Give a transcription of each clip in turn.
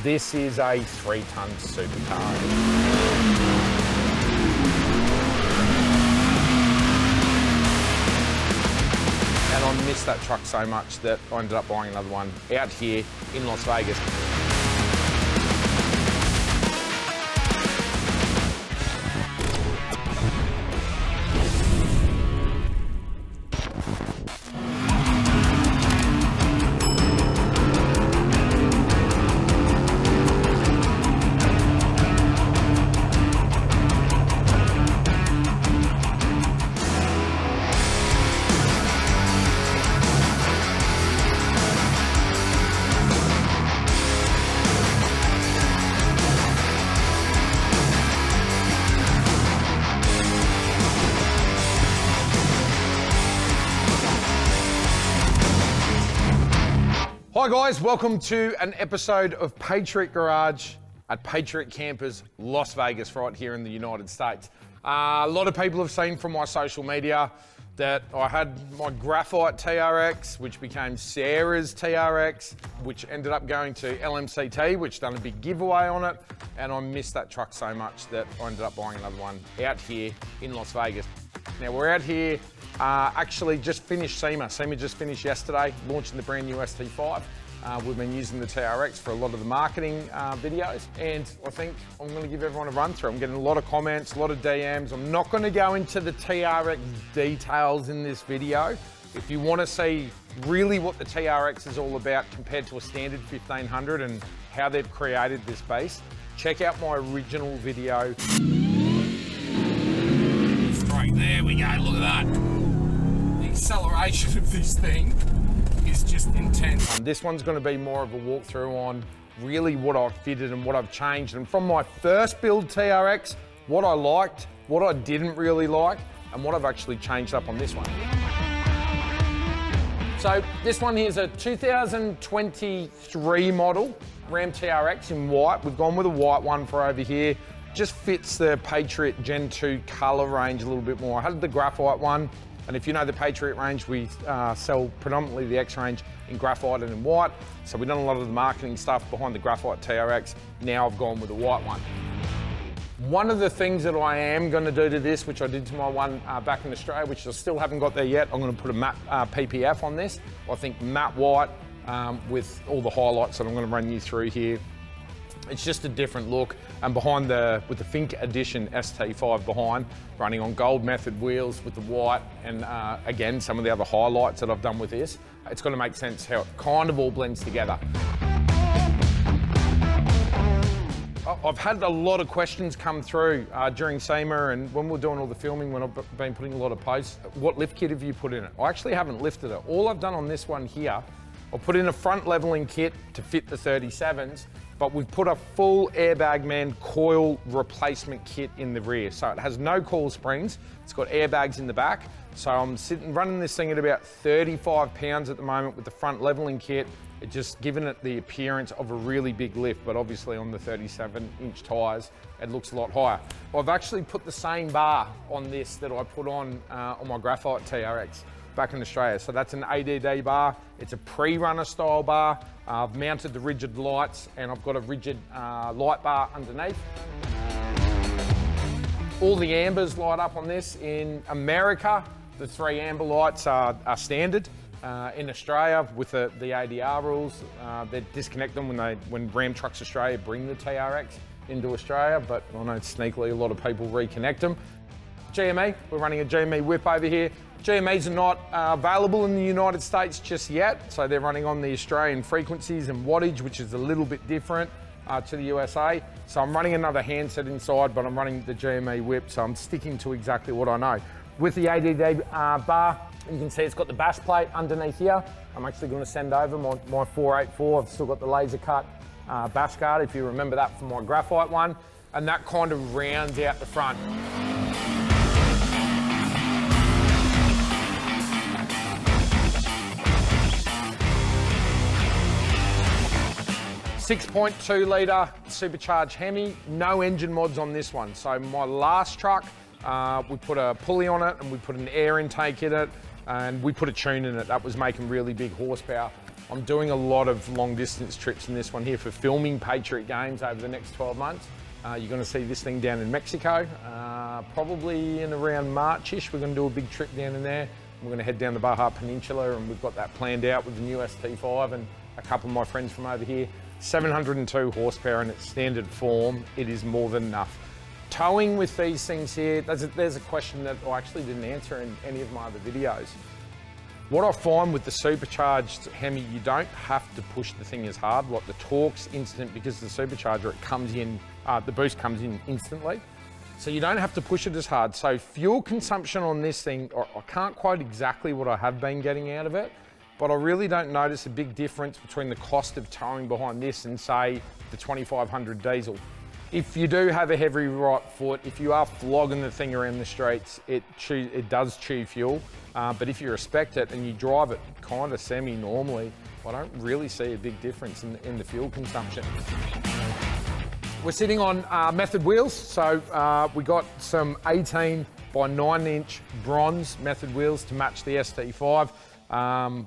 This is a 3-ton supercar. And I missed that truck so much that I ended up buying another one out here in Las Vegas. Hi guys, welcome to an episode of Patriot Garage at Patriot Campers, Las Vegas, right here in the United States. A lot of people have seen from my social media that I had my graphite TRX, which became Sarah's TRX, which ended up going to LMCT, which done a big giveaway on it. And I missed that truck so much that I ended up buying another one out here in Las Vegas. Now we're out here, actually just finished SEMA. SEMA just finished yesterday, launching the brand new ST5. We've been using the TRX for a lot of the marketing videos, and I think I'm going to give everyone a run through. I'm getting a lot of comments, a lot of DMs. I'm not going to go into the TRX details in this video. If you want to see really what the TRX is all about compared to a standard 1500 and how they've created this base, check out my original video. Straight, there we go, look at that. The acceleration of this thing is just intense. This one's going to be more of a walkthrough on really what I've fitted and what I've changed. And from my first build TRX, what I liked, what I didn't really like, and what I've actually changed up on this one. So this one here is a 2023 model Ram TRX in white. We've gone with a white one for over here. Just fits the Patriot Gen 2 color range a little bit more. I had the graphite one. And if you know the Patriot range, we sell predominantly the X range in graphite and in white. So we've done a lot of the marketing stuff behind the graphite TRX. Now I've gone with a white one. One of the things that I am going to do to this, which I did to my one back in Australia, which I still haven't got there yet, I'm going to put a matte PPF on this. I think matte white with all the highlights that I'm going to run you through here. It's just a different look, and behind with the Fink Edition ST5 behind, running on gold method wheels with the white, and again, some of the other highlights that I've done with this. It's going to make sense how it kind of all blends together. I've had a lot of questions come through during SEMA and when we're doing all the filming, when I've been putting a lot of posts. What lift kit have you put in it? I actually haven't lifted it. All I've done on this one here, I've put in a front leveling kit to fit the 37s, but we've put a full Airbag Man coil replacement kit in the rear. So it has no coil springs. It's got airbags in the back. So I'm running this thing at about 35 pounds at the moment with the front leveling kit. It's just giving it the appearance of a really big lift, but obviously on the 37-inch tires, it looks a lot higher. I've actually put the same bar on this that I put on my graphite TRX back in Australia. So that's an ADD bar. It's a pre-runner style bar. I've mounted the rigid lights and I've got a rigid light bar underneath. All the ambers light up on this. In America, the 3 amber lights are standard. In Australia, with the ADR rules, they disconnect them when Ram Trucks Australia bring the TRX into Australia, but I know sneakily a lot of people reconnect them. GME, we're running a GME whip over here. GMEs are not available in the United States just yet, so they're running on the Australian frequencies and wattage, which is a little bit different to the USA. So I'm running another handset inside, but I'm running the GME whip, so I'm sticking to exactly what I know. With the ADD bar, you can see it's got the bash plate underneath here. I'm actually going to send over my 484. I've still got the laser cut bash guard, if you remember that from my graphite one, and that kind of rounds out the front. 6.2 litre supercharged HEMI, no engine mods on this one. So my last truck, we put a pulley on it and we put an air intake in it and we put a tune in it. That was making really big horsepower. I'm doing a lot of long distance trips in this one here for filming Patriot Games over the next 12 months. You're going to see this thing down in Mexico, probably in around March-ish. We're going to do a big trip down in there. We're going to head down the Baja Peninsula, and we've got that planned out with the new ST5 and a couple of my friends from over here. 702 horsepower in its standard form. It is more than enough. Towing with these things here, there's a question that I actually didn't answer in any of my other videos. What I find with the supercharged Hemi, you don't have to push the thing as hard. Like the torque's instant because the supercharger, it comes in, the boost comes in instantly. So you don't have to push it as hard. So fuel consumption on this thing, I can't quote exactly what I have been getting out of it, but I really don't notice a big difference between the cost of towing behind this and say the 2500 diesel. If you do have a heavy right foot, if you are flogging the thing around the streets, it does chew fuel. But if you respect it and you drive it kind of semi-normally, I don't really see a big difference in the fuel consumption. We're sitting on Method wheels. So we got some 18 by 9 inch bronze Method wheels to match the ST5.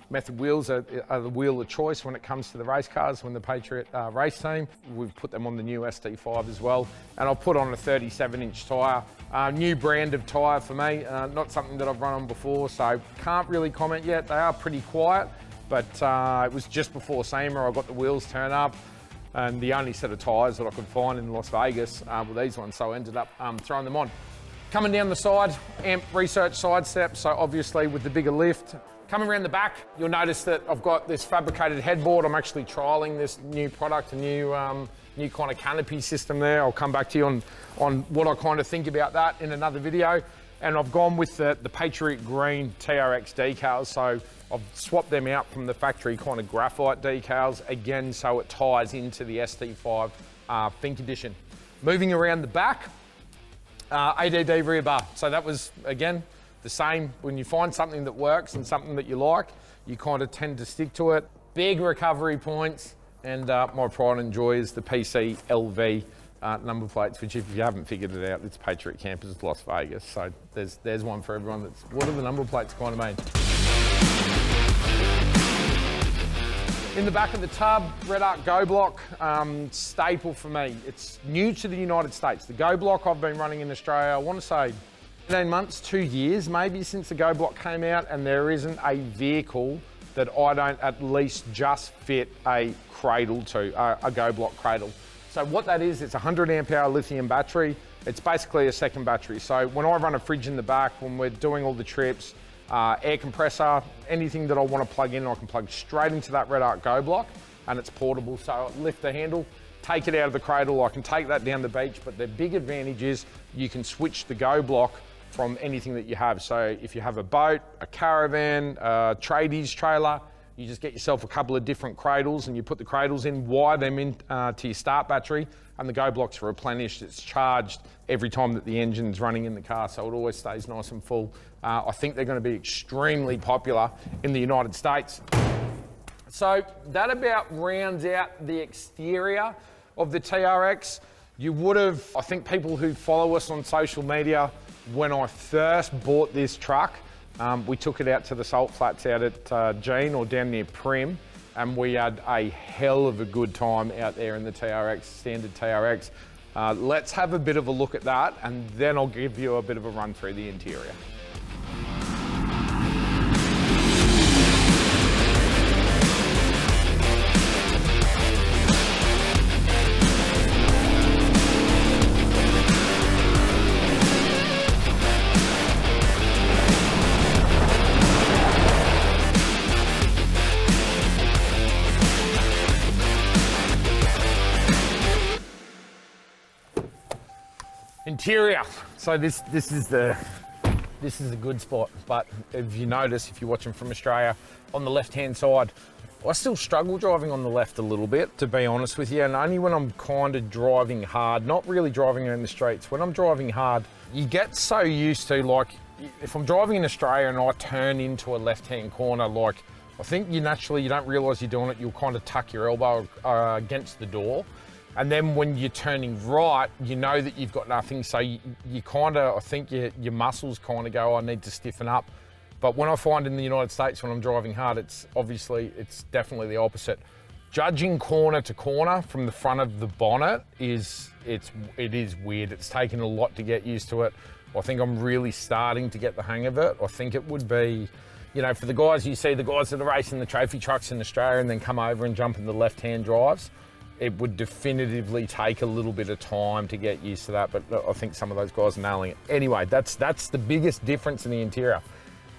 Method wheels are the wheel of choice when it comes to the race cars, when the Patriot race team. We've put them on the new ST5 as well. And I've put on a 37-inch tyre. New brand of tyre for me, not something that I've run on before, so can't really comment yet. They are pretty quiet, but it was just before SEMA. I got the wheels turned up, and the only set of tyres that I could find in Las Vegas were these ones, so I ended up throwing them on. Coming down the side, AMP Research side step, so obviously with the bigger lift. Coming around the back, you'll notice that I've got this fabricated headboard. I'm actually trialling this new product, a new kind of canopy system there. I'll come back to you on what I kind of think about that in another video. And I've gone with the Patriot Green TRX decals. So I've swapped them out from the factory kind of graphite decals, again, so it ties into the ST5 Think Edition. Moving around the back, ADD rear bar. So that was, again, the same. When you find something that works and something that you like, you kind of tend to stick to it. Big recovery points, and my pride and joy is the PC LV number plates, which if you haven't figured it out, it's Patriot Campers Las Vegas. So there's one for everyone. That's what do the number plates kind of mean. In the back of the tub, Red Arc Go Block, staple for me. It's new to the United States. The Go Block I've been running in Australia, I want to say 18 months, 2 years maybe since the Go Block came out, and there isn't a vehicle that I don't at least just fit a cradle to, a Go Block cradle. So what that is, it's a 100 amp hour lithium battery. It's basically a second battery. So when I run a fridge in the back, when we're doing all the trips, air compressor, anything that I want to plug in, I can plug straight into that Red Arc Go Block, and it's portable. So I lift the handle, take it out of the cradle, I can take that down the beach, but the big advantage is you can switch the Go Block from anything that you have. So if you have a boat, a caravan, a tradies trailer, you just get yourself a couple of different cradles and you put the cradles in, wire them in to your start battery, and the Go Block's replenished. It's charged every time that the engine's running in the car, so it always stays nice and full. I think they're going to be extremely popular in the United States. So that about rounds out the exterior of the TRX. You would have, I think people who follow us on social media, when I first bought this truck, we took it out to the salt flats out at Jean or down near Prim, and we had a hell of a good time out there in the TRX, standard TRX. Let's have a bit of a look at that, and then I'll give you a bit of a run through the interior. Interior. So this is a good spot, but if you notice, if you're watching from Australia, on the left-hand side, I still struggle driving on the left a little bit, to be honest with you, and only when I'm kind of driving hard, not really driving around the streets. When I'm driving hard, you get so used to, like, if I'm driving in Australia and I turn into a left-hand corner, like, I think you don't realise you're doing it, you'll kind of tuck your elbow against the door. And then when you're turning right, you know that you've got nothing. So you kind of, I think your muscles kind of go, I need to stiffen up. But when I find in the United States when I'm driving hard, it's definitely the opposite. Judging corner to corner from the front of the bonnet it is weird. It's taken a lot to get used to it. I think I'm really starting to get the hang of it. I think it would be, you know, for the guys, you see the guys that are racing the trophy trucks in Australia and then come over and jump in the left-hand drives, it would definitively take a little bit of time to get used to that, but I think some of those guys are nailing it. Anyway, that's the biggest difference in the interior.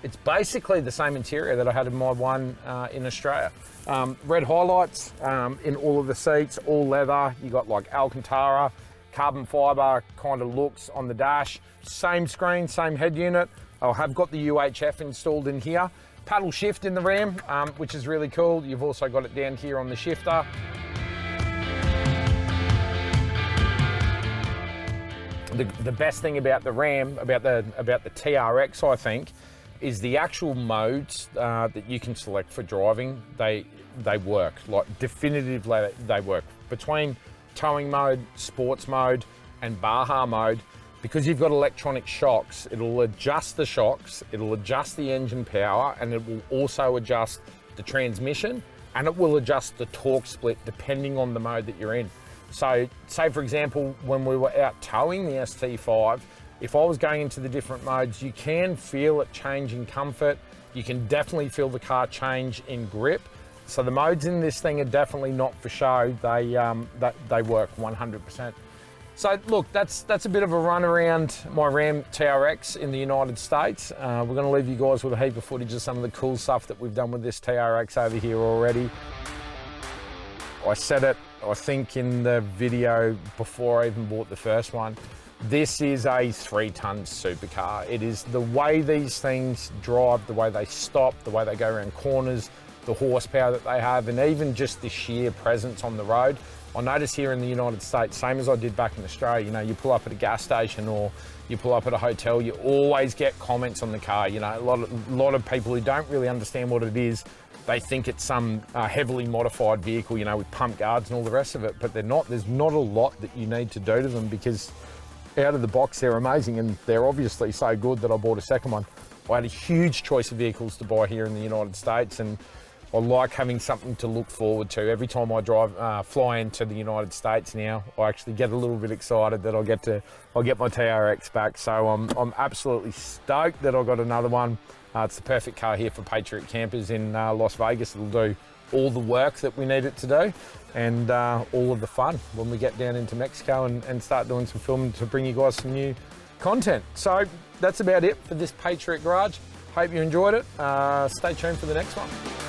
It's basically the same interior that I had in my one in Australia. Red highlights in all of the seats, all leather. You got like Alcantara, carbon fiber kind of looks on the dash. Same screen, same head unit. I have got the UHF installed in here. Paddle shift in the Ram, which is really cool. You've also got it down here on the shifter. The best thing about the Ram, about the TRX, I think, is the actual modes that you can select for driving. They work, like definitively they work. Between towing mode, sports mode, and Baja mode, because you've got electronic shocks, it'll adjust the shocks, it'll adjust the engine power, and it will also adjust the transmission, and it will adjust the torque split depending on the mode that you're in. So say for example, when we were out towing the ST5, if I was going into the different modes, you can feel it change in comfort. You can definitely feel the car change in grip. So the modes in this thing are definitely not for show. They work 100%. So look, that's a bit of a run around my Ram TRX in the United States. We're gonna leave you guys with a heap of footage of some of the cool stuff that we've done with this TRX over here already. I said it, I think in the video before I even bought the first one, this is a 3-ton supercar. It is the way these things drive, the way they stop, the way they go around corners, the horsepower that they have, and even just the sheer presence on the road. I notice here in the United States, same as I did back in Australia, you know, you pull up at a gas station or you pull up at a hotel, you always get comments on the car. You know, a lot of people who don't really understand what it is, they think it's some heavily modified vehicle, you know, with pump guards and all the rest of it, but they're not. There's not a lot that you need to do to them, because out of the box they're amazing, and they're obviously so good that I bought a second one. I had a huge choice of vehicles to buy here in the United States, and I like having something to look forward to. Every time I fly into the United States now, I actually get a little bit excited that I'll get my TRX back. So I'm absolutely stoked that I got another one. It's the perfect car here for Patriot campers in Las Vegas. It'll do all the work that we need it to do, and all of the fun when we get down into Mexico and start doing some filming to bring you guys some new content. So that's about it for this Patriot Garage. Hope you enjoyed it. Stay tuned for the next one.